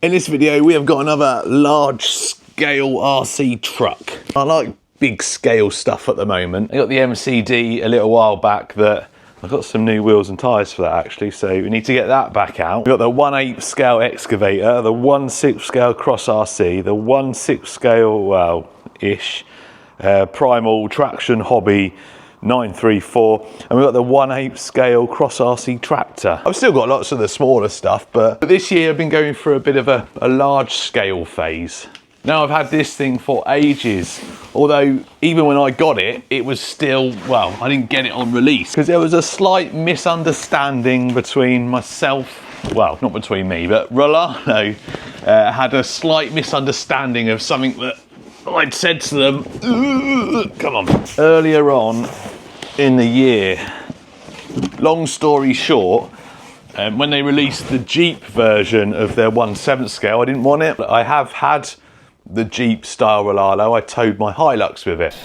In this video, we have got another large scale RC truck. I like big scale stuff at the moment. I got the MCD a little while back that I got some new wheels and tyres for that actually, so we need to get that back out. We've got the 1/8 scale excavator, the 1/6 scale cross RC, the 1/6 scale, well-ish, primal traction hobby 934, and we've got the 1/8 scale cross RC tractor. I've still got lots of the smaller stuff, but this year I've been going through a bit of a large scale phase. Now I've had this thing for ages, although even when I got it, it was still, well, I didn't get it on release because there was a slight misunderstanding between myself, well, not between me, but Rlaarlo had a slight misunderstanding of something that I'd said to them, come on, earlier on in the year. Long story short, when they released the Jeep version of their 1/7 scale, I didn't want it. I have had the Jeep style Rlaarlo. I towed my Hilux with it.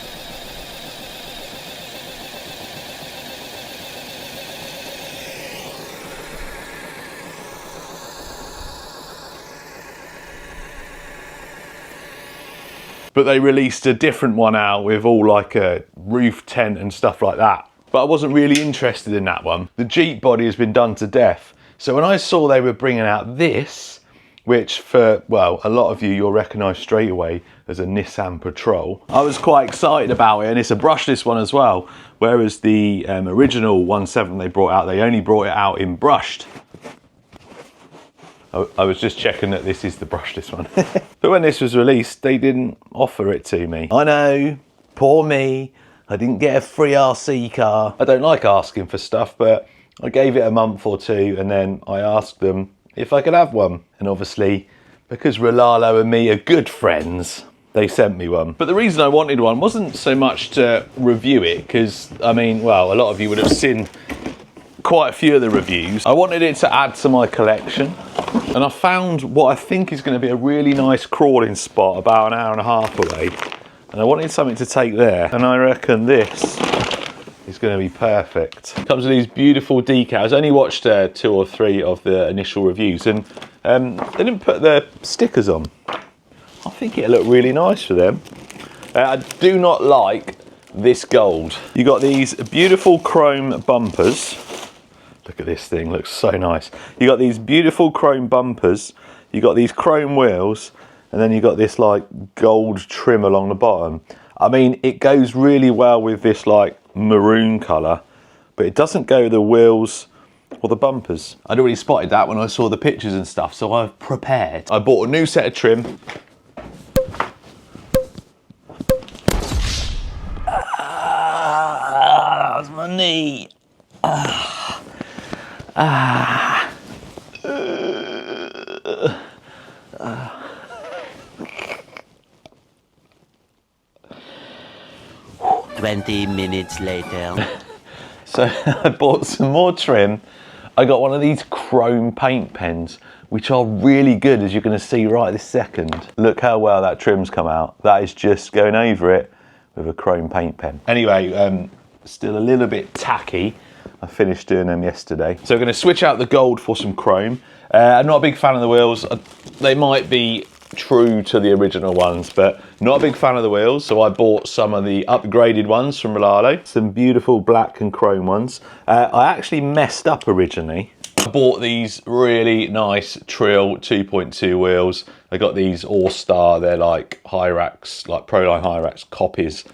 But they released a different one out with all like a roof tent and stuff like that. But I wasn't really interested in that one. The Jeep body has been done to death. So when I saw they were bringing out this, which for, well, a lot of you'll recognise straight away as a Nissan Patrol, I was quite excited about it, and it's a brushless one as well. Whereas the original 1/7 they brought out, they only brought it out in brushed. I was just checking that this is the brushless one. But when this was released, they didn't offer it to me. I know, poor me. I didn't get a free RC car. I don't like asking for stuff, but I gave it a month or two and then I asked them if I could have one. And obviously, because Rlaarlo and me are good friends, they sent me one. But the reason I wanted one wasn't so much to review it, because, I mean, well, a lot of you would have seen quite a few of the reviews. I wanted it to add to my collection. And I found what I think is going to be a really nice crawling spot about 1.5 hours away. And I wanted something to take there. And I reckon this is going to be perfect. It comes with these beautiful decals. I only watched 2 or 3 of the initial reviews, and they didn't put the stickers on. I think it'll look really nice for them. I do not like this gold. You got these beautiful chrome bumpers. Look at this thing, looks so nice. You got these beautiful chrome bumpers, you got these chrome wheels, and then you got this like gold trim along the bottom. I mean, it goes really well with this like maroon colour, but it doesn't go with the wheels or the bumpers. I'd already spotted that when I saw the pictures and stuff, so I've prepared. I bought a new set of trim. That was my knee. 20 minutes later. So I bought some more trim. I got one of these chrome paint pens, which are really good, as you're going to see right this second. Look how well that trim's come out. That is just going over it with a chrome paint pen. Anyway, still a little bit tacky. I finished doing them yesterday. So we're going to switch out the gold for some chrome. I'm not a big fan of the wheels. They might be true to the original ones, but not a big fan of the wheels. So I bought some of the upgraded ones from Rlaarlo. Some beautiful black and chrome ones. I actually messed up originally. I bought these really nice Trill 2.2 wheels. I got these All-Star. They're like Hyrax, like Proline Hyrax copies.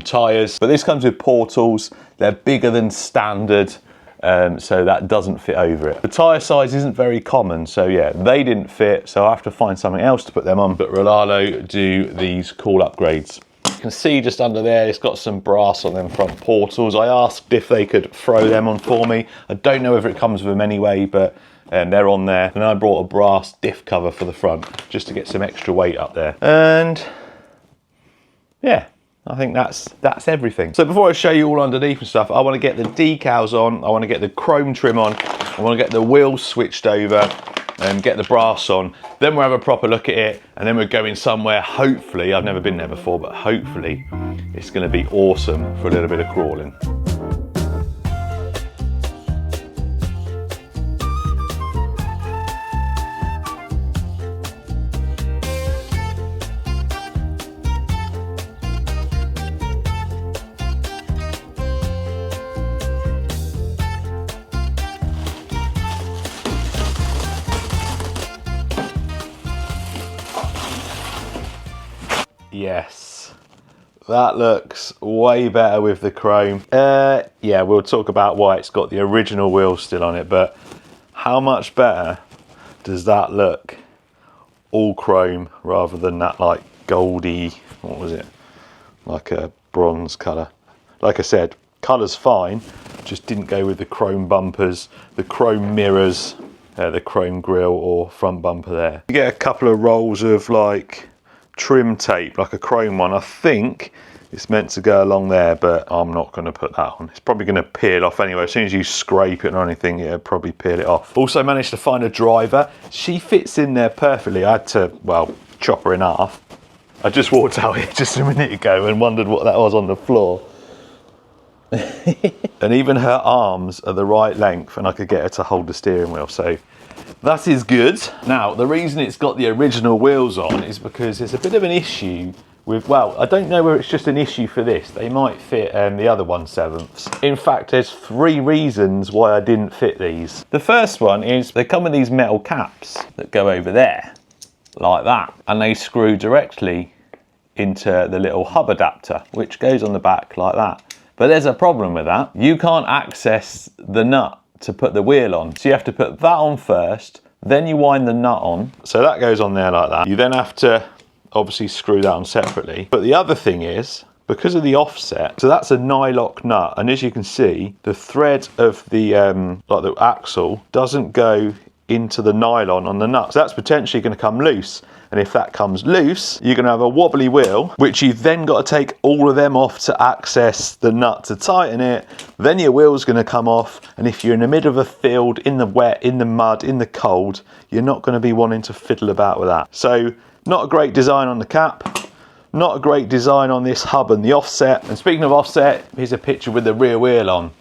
Tyres, but this comes with portals. They're bigger than standard, so that doesn't fit over it. The tyre size isn't very common, so yeah, they didn't fit, so I have to find something else to put them on. But Rlaarlo do these cool upgrades. You can see just under there, it's got some brass on them front portals. I asked if they could throw them on for me. I don't know whether it comes with them anyway, but they're on there. And I brought a brass diff cover for the front, just to get some extra weight up there. And yeah, I think that's everything. So before I show you all underneath and stuff, I want to get the decals on, I want to get the chrome trim on, I want to get the wheels switched over and get the brass on. Then we'll have a proper look at it, and then we're going somewhere, hopefully, I've never been there before, but hopefully it's going to be awesome for a little bit of crawling. Yes. That looks way better with the chrome. Yeah, we'll talk about why it's got the original wheels still on it, but how much better does that look? All chrome rather than that like goldy, what was it? Like a bronze colour. Like I said, colour's fine, just didn't go with the chrome bumpers, the chrome mirrors, the chrome grille or front bumper there. You get a couple of rolls of like trim tape, like a chrome one. I think it's meant to go along there, but I'm not going to put that on. It's probably going to peel off anyway. As soon as you scrape it or anything, it'll probably peel it off. Also managed to find a driver. She fits in there perfectly. I had to, well, chop her in half. I just walked out here just a minute ago and wondered what that was on the floor. And even her arms are the right length and I could get her to hold the steering wheel, so that is good. Now, the reason it's got the original wheels on is because there's a bit of an issue with, well, I don't know whether it's just an issue for this. They might fit the other 1/7. In fact, there's 3 reasons why I didn't fit these. The first one is they come with these metal caps that go over there, like that, and they screw directly into the little hub adapter, which goes on the back like that. But there's a problem with that. You can't access the nut to put the wheel on. So you have to put that on first, then you wind the nut on. So that goes on there like that. You then have to obviously screw that on separately. But the other thing is, because of the offset, so that's a nylock nut, and as you can see, the thread of the like the axle doesn't go into the nylon on the nut. So that's potentially going to come loose. And if that comes loose, you're going to have a wobbly wheel, which you've then got to take all of them off to access the nut to tighten it. Then your wheel's going to come off. And if you're in the middle of a field, in the wet, in the mud, in the cold, you're not going to be wanting to fiddle about with that. So not a great design on the cap. Not a great design on this hub and the offset. And speaking of offset, here's a picture with the rear wheel on.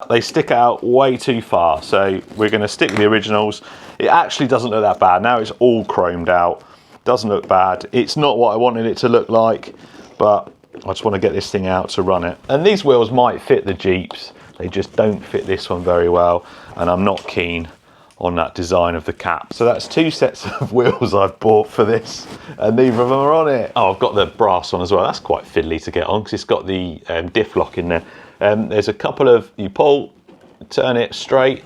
They stick out way too far, so we're going to stick with the originals. It actually doesn't look that bad. Now it's all chromed out. Doesn't look bad. It's not what I wanted it to look like, but I just want to get this thing out to run it. And these wheels might fit the Jeeps. They just don't fit this one very well, and I'm not keen on that design of the cap. So that's 2 sets of wheels I've bought for this, and neither of them are on it. Oh, I've got the brass on as well. That's quite fiddly to get on because it's got the diff lock in there. There's a couple of, you pull, turn it straight,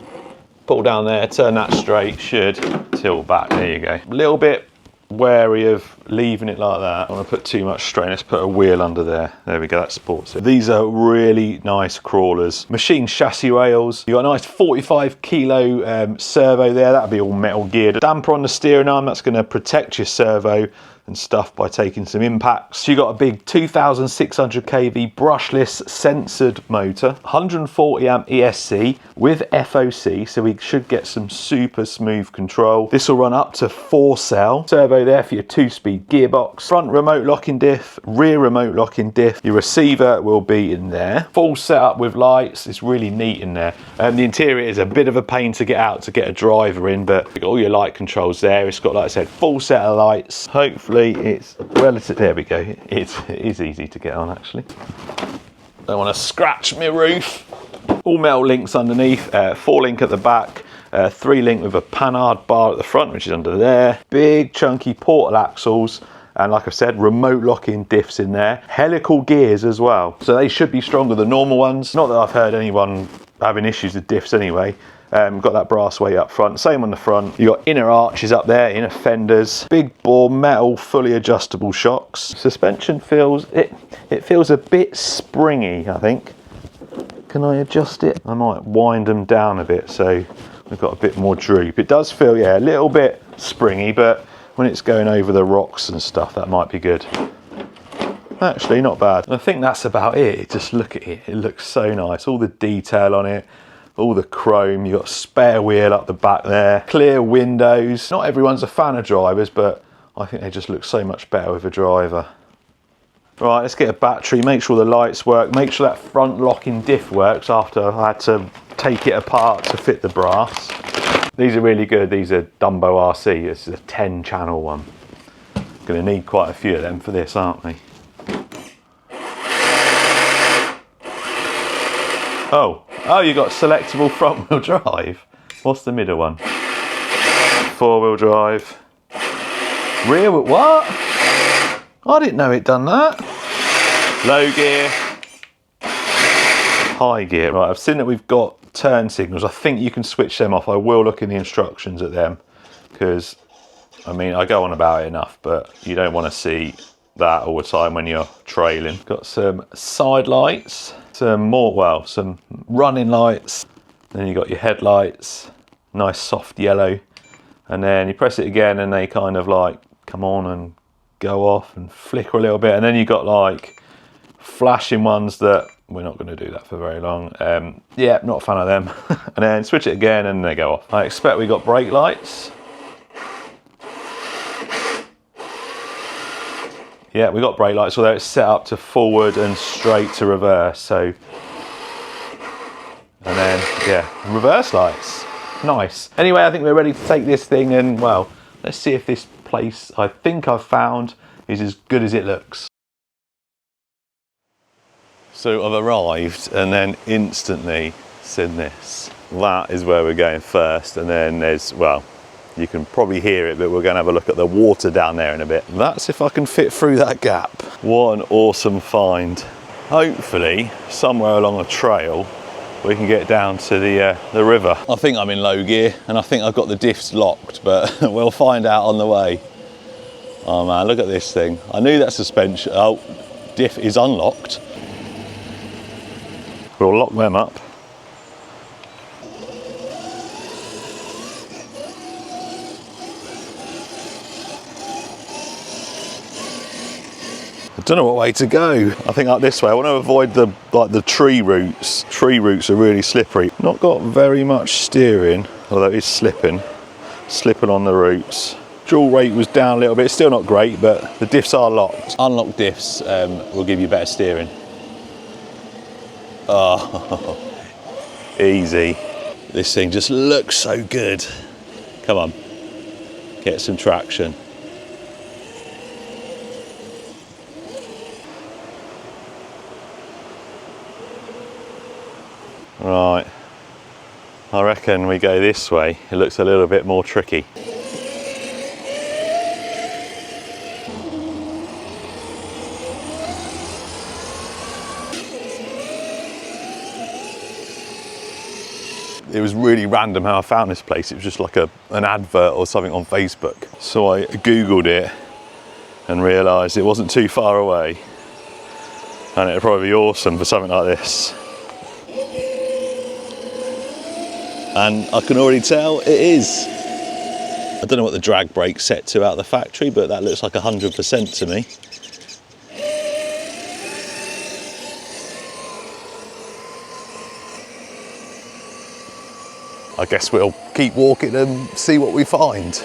pull down there, turn that straight, should tilt back, there you go. A little bit wary of leaving it like that. I don't want to put too much strain. Let's put a wheel under there. There we go, that supports it. These are really nice crawlers. Machine chassis rails. You've got a nice 45 kilo servo there. That'll be all metal geared. Damper on the steering arm, that's going to protect your servo and stuff by taking some impacts. So you got a big 2600 kV brushless censored motor, 140 amp ESC with FOC, so we should get some super smooth control. This will run up to 4 cell. Servo there for your 2-speed gearbox. Front remote locking diff, rear remote locking diff. Your receiver will be in there. Full setup with lights. It's really neat in there. The interior is a bit of a pain to get out to get a driver in, but you've got all your light controls there. It's got, like I said, full set of lights. Hopefully it's relative, there we go, it is easy to get on actually. Don't want to scratch my roof. All metal links underneath, 4-link at the back, 3-link with a panhard bar at the front, which is under there. Big chunky portal axles, and like I said, remote locking diffs in there. Helical gears as well, so they should be stronger than normal ones. Not that I've heard anyone having issues with diffs anyway. Got that brass weight up front, same on the front. You got inner arches up there, inner fenders, big bore metal fully adjustable shocks. Suspension feels, it feels a bit springy, I think. Can I adjust it? I might wind them down a bit so we've got a bit more droop. It does feel, yeah, a little bit springy, but when it's going over the rocks and stuff, that might be good. Actually, not bad. I think that's about it. Just look at it, it looks so nice. All the detail on it. All the chrome, you've got a spare wheel up the back there, clear windows. Not everyone's a fan of drivers, but I think they just look so much better with a driver. Right, let's get a battery, make sure the lights work, make sure that front locking diff works after I had to take it apart to fit the brass. These are really good, these are Dumbo RC, this is a 10 channel one. Gonna need quite a few of them for this, aren't we? Oh, you got selectable front wheel drive. What's the middle one? 4-wheel drive. Rear wheel, what? I didn't know it done that. Low gear, high gear. Right, I've seen that we've got turn signals. I think you can switch them off. I will look in the instructions at them because, I mean, I go on about it enough, but you don't want to see that all the time when you're trailing. Got some side lights, some running lights. Then you got your headlights, nice soft yellow. And then you press it again and they kind of like come on and go off and flicker a little bit. And then you got like flashing ones that we're not going to do that for very long. Yeah, not a fan of them. And then switch it again and they go off. I expect we got brake lights. Yeah, we got brake lights, although it's set up to forward and straight to reverse. So, and then yeah, reverse lights. Nice. Anyway, I think we're ready to take this thing and, well, let's see if this place I think I've found is as good as it looks. So I've arrived and then instantly seen this. That is where we're going first, and then there's, well, you can probably hear it, but we're going to have a look at the water down there in a bit. That's if I can fit through that gap. What an awesome find. Hopefully, somewhere along a trail, we can get down to the river. I think I'm in low gear and I think I've got the diffs locked, but we'll find out on the way. Oh man, look at this thing. I knew that suspension, oh, diff is unlocked. We'll lock them up. I don't know what way to go. I think up this way. I want to avoid the tree roots. Tree roots are really slippery. Not got very much steering, although it's slipping on the roots. Dual rate was down a little bit. Still not great, but the diffs are locked. Unlocked diffs will give you better steering. Oh, easy. This thing just looks so good. Come on, get some traction. Right, I reckon we go this way. It looks a little bit more tricky. It was really random how I found this place. It was just like an advert or something on Facebook. So I Googled it and realised it wasn't too far away. And it'd probably be awesome for something like this. And I can already tell it is. I don't know what the drag brake's set to out of the factory, but that looks like 100% to me. I guess we'll keep walking and see what we find.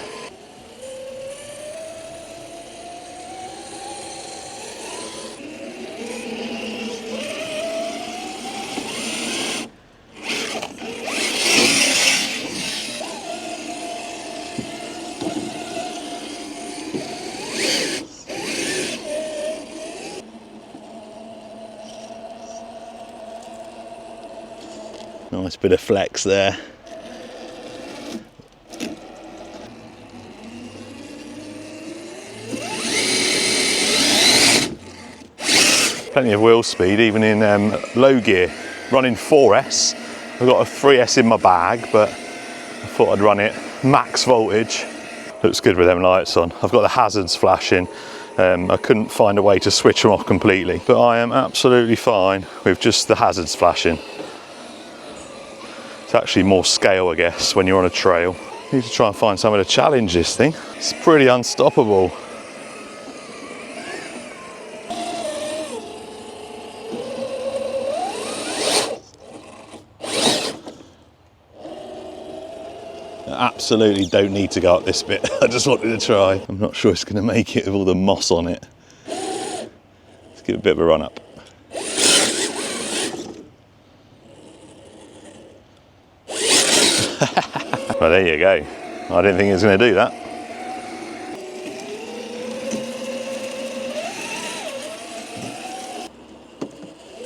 Nice bit of flex there. Plenty of wheel speed, even in low gear. Running 4S. I've got a 3S in my bag, but I thought I'd run it max voltage. Looks good with them lights on. I've got the hazards flashing. I couldn't find a way to switch them off completely, but I am absolutely fine with just the hazards flashing. It's actually more scale, I guess, when you're on a trail. Need to try and find somewhere to challenge this thing. It's pretty unstoppable. I absolutely don't need to go up this bit. I just wanted to try. I'm not sure it's going to make it with all the moss on it. Let's give it a bit of a run up. Well, there you go. I didn't think it was going to do that.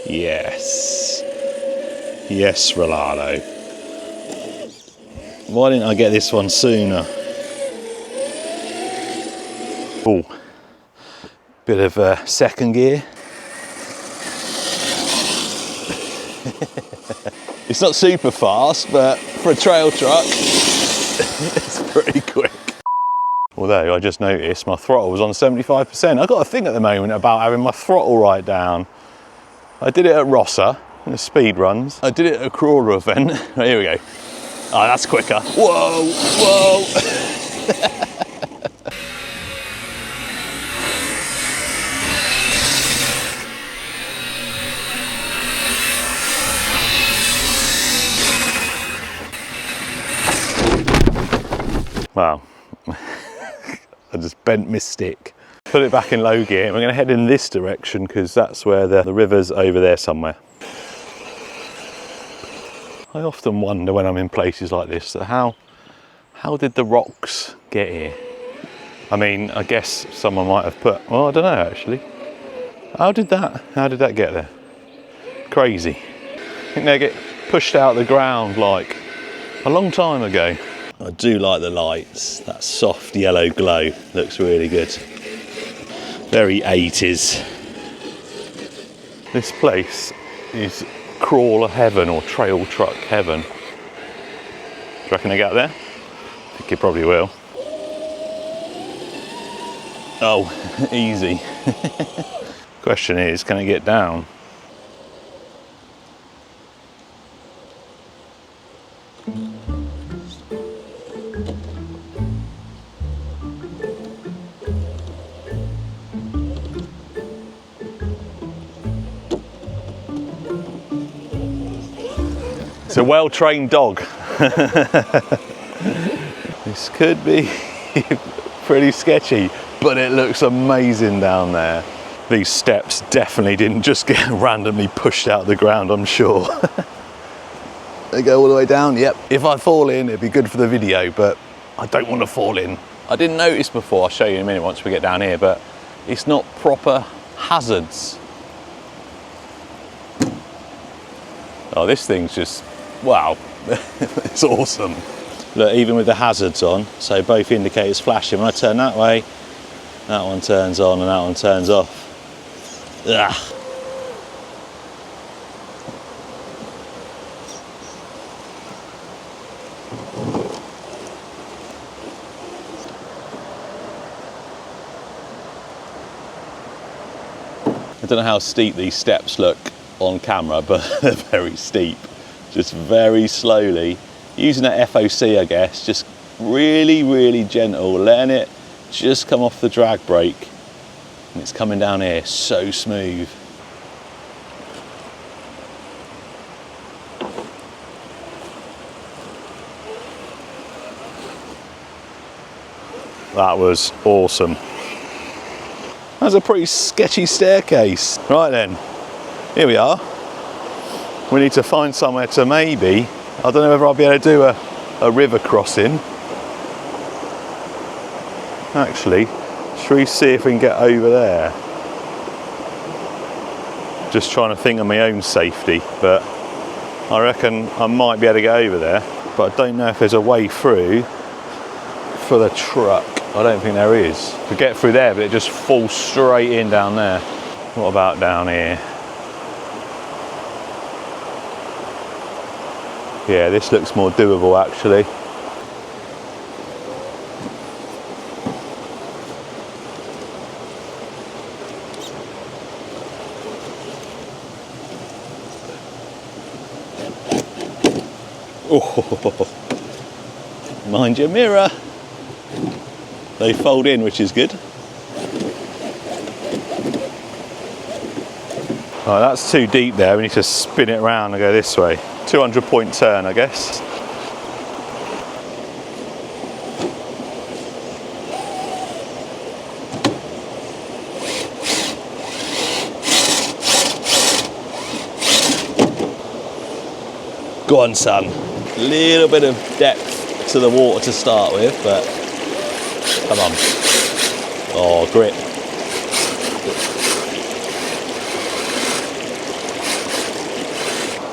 Yes. Yes, Rlaarlo. Why didn't I get this one sooner? Oh, Bit of second gear. It's not super fast, but for a trail truck, it's pretty quick. Although I just noticed my throttle was on 75%. I've got a thing at the moment about having my throttle right down. I did it at Rosser in the speed runs. I did it at a Rlaarlo event. Oh, here we go. Oh, that's quicker. Whoa, whoa. Wow. I just bent my stick. Put it back in low gear. We're going to head in this direction because that's where the river's over there somewhere. I often wonder when I'm in places like this, that how did the rocks get here? I mean, I guess someone might have put, well, I don't know actually. How did that get there? Crazy. I think they get pushed out of the ground like a long time ago. I do like the lights. That soft yellow glow looks really good. Very 80s. This place is crawler heaven or trail truck heaven. Do you reckon they get there? I think it probably will. Oh, easy. Question is, can I get down? It's a well-trained dog. This could be pretty sketchy, but it looks amazing down there. These steps definitely didn't just get randomly pushed out of the ground, I'm sure. They go all the way down, yep. If I fall in, it'd be good for the video, but I don't want to fall in. I didn't notice before, I'll show you in a minute once we get down here, but it's not proper hazards. Oh, this thing's just, wow, it's awesome. Look, even with the hazards on, so both indicators flashing. When I turn that way, that one turns on and that one turns off. Ugh. I don't know how steep these steps look on camera, but they're very steep. Just very slowly, using that FOC, I guess, just really, really gentle, letting it just come off the drag brake. And it's coming down here so smooth. That was awesome. That's a pretty sketchy staircase. Right then, here we are. We need to find somewhere to maybe, I don't know whether I'll be able to do a river crossing. Actually, should we see if we can get over there? Just trying to think of my own safety, but I reckon I might be able to get over there, but I don't know if there's a way through for the truck. I don't think there is. We get through there, but it just falls straight in down there. What about down here? Yeah, this looks more doable actually. Oh, mind your mirror. They fold in, which is good. Oh, that's too deep there. We need to spin it around and go this way. 200-point turn, I guess. Go on, son. A little bit of depth to the water to start with, but come on. Oh, grip.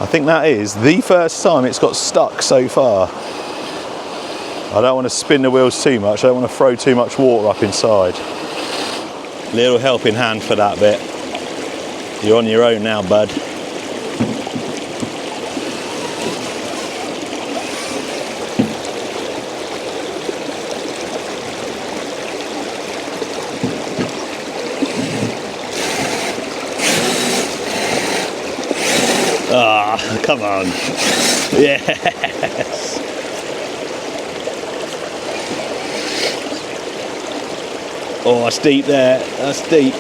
I think that is the first time it's got stuck so far. I don't want to spin the wheels too much. I don't want to throw too much water up inside. Little helping hand for that bit. You're on your own now, bud. Ah, come on. Yes. Oh, that's deep there. That's deep.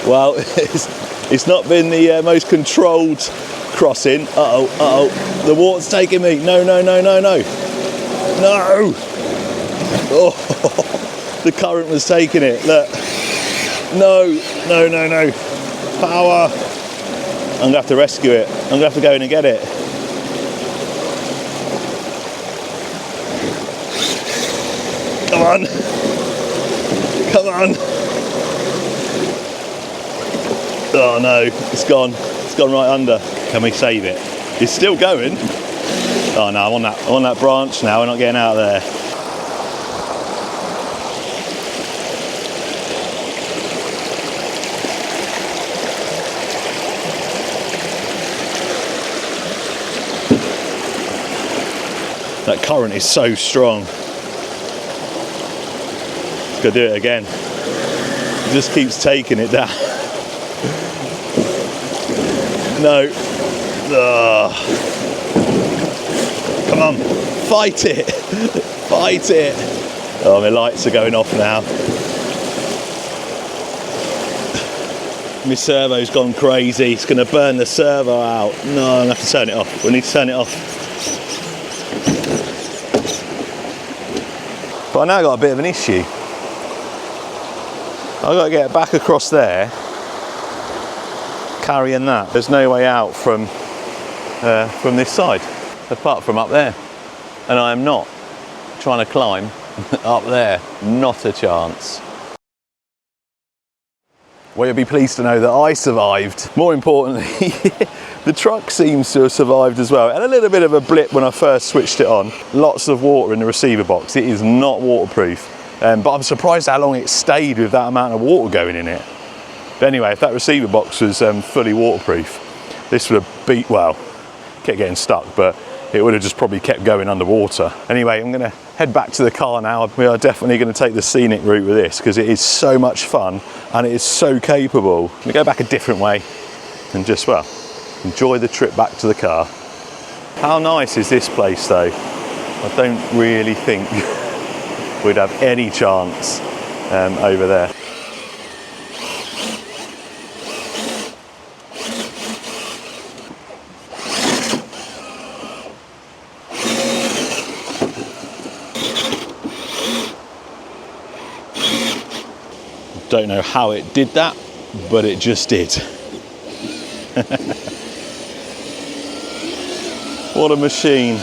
Well, it's not been the most controlled crossing. Uh-oh, uh-oh. The water's taking me. No, no, no, no, no. No! Oh, the current was taking it. Look. No, no, no, no. Power. I'm going to have to rescue it. I'm going to have to go in and get it. Come on. Come on. Oh no, it's gone. It's gone right under. Can we save it? It's still going. Oh no, I'm on that branch now. We're not getting out of there. That current is so strong. Let's go do it again. It just keeps taking it down. No. Ugh. Come on. Fight it. Fight it. Oh, my lights are going off now. My servo's gone crazy. It's going to burn the servo out. No, I'm going to have to turn it off. We need to turn it off. But I now got a bit of an issue. I've got to get back across there, carrying that. There's no way out from this side, apart from up there. And I am not trying to climb up there. Not a chance. Well, you'll be pleased to know that I survived. More importantly, the truck seems to have survived as well. And a little bit of a blip when I first switched it on. Lots of water in the receiver box. It is not waterproof. But I'm surprised how long it stayed with that amount of water going in it. But anyway, if that receiver box was fully waterproof, this would have beat, well, kept getting stuck, but it would have just probably kept going underwater. Anyway, I'm gonna head back to the car now. We are definitely gonna take the scenic route with this because it is so much fun and it is so capable. I'm gonna go back a different way and just, well, enjoy the trip back to the car. How nice is this place though? I don't really think we'd have any chance over there. Don't know how it did that, but it just did. What a machine.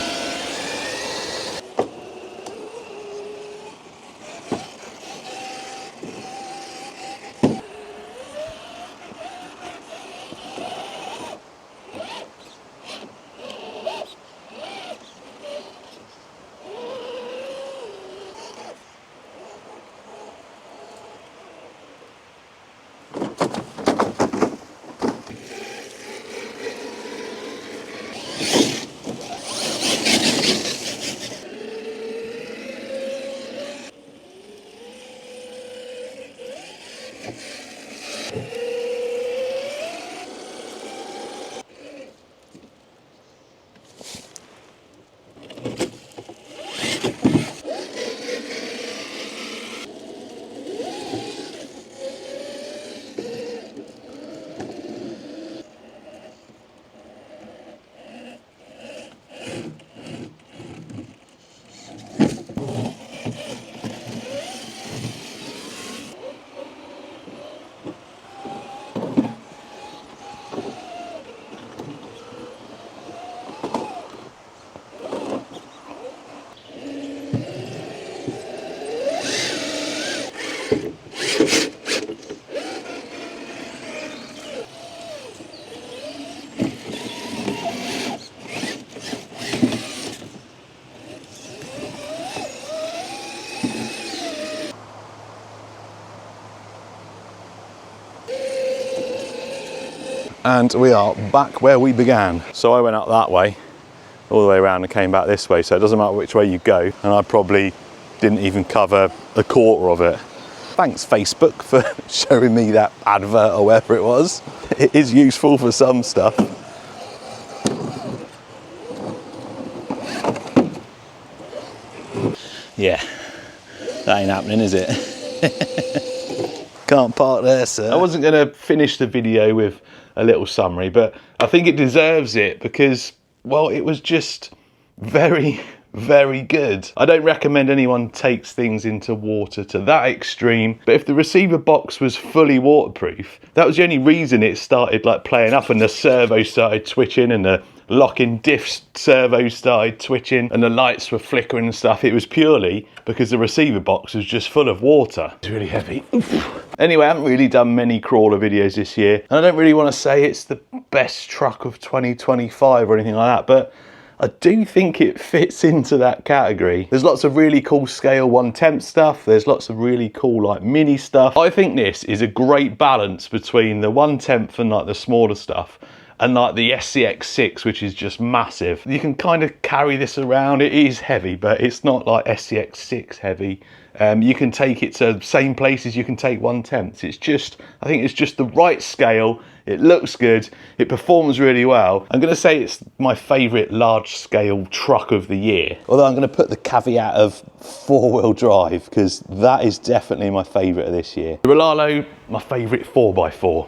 And we are back where we began. So I went up that way, all the way around and came back this way. So it doesn't matter which way you go. And I probably didn't even cover a quarter of it. Thanks Facebook for showing me that advert or whatever it was. It is useful for some stuff. Yeah, that ain't happening, is it? Can't park there, sir. I wasn't going to finish the video with a little summary, but I think it deserves it because, well, it was just very, very good. I don't recommend anyone takes things into water to that extreme, but if the receiver box was fully waterproof, that was the only reason it started like playing up and the servo started twitching and the locking diff servo started twitching and the lights were flickering and stuff. It was purely because the receiver box was just full of water. It's really heavy. Anyway, I haven't really done many crawler videos this year, and I don't really want to say it's the best truck of 2025 or anything like that, but I do think it fits into that category. There's lots of really cool scale 1/10 stuff. There's lots of really cool like mini stuff. I think this is a great balance between the 1/10 and like the smaller stuff and like the SCX6, which is just massive. You can kind of carry this around. It is heavy, but it's not like SCX6 heavy. You can take it to the same places you can take 1/10. It's just, I think it's just the right scale. It looks good. It performs really well. I'm gonna say it's my favorite large scale truck of the year. Although I'm gonna put the caveat of 4-wheel drive because that is definitely my favorite of this year. The Rlaarlo, my favorite 4x4.